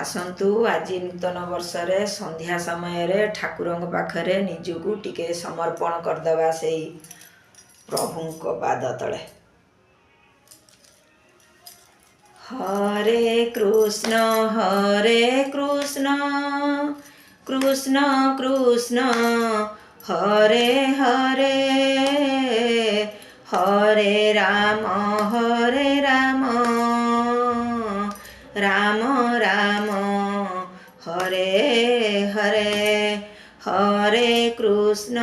आसतु आज नूतन वर्ष रे संध्या समय रे ठाकुर पाखरे निजकू टिके समर्पण करदवा से प्रभु को पाद तले। हरे कृष्ण कृष्ण कृष्ण हरे हरे हरे राम राम राम हरे हरे हरे कृष्ण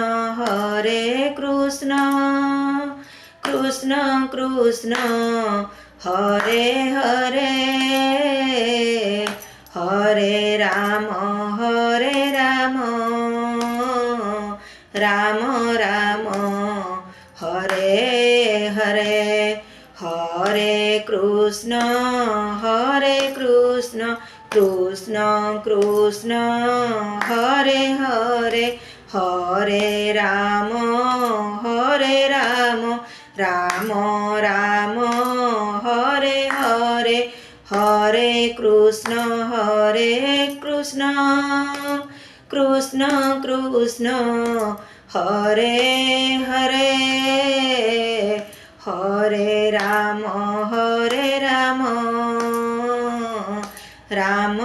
कृष्ण कृष्ण हरे हरे हरे राम राम राम हरे हरे हरे कृष्ण कृष्ण कृष्ण हरे हरे हरे राम राम राम हरे हरे हरे कृष्ण कृष्ण कृष्ण हरे हरे हरे राम राम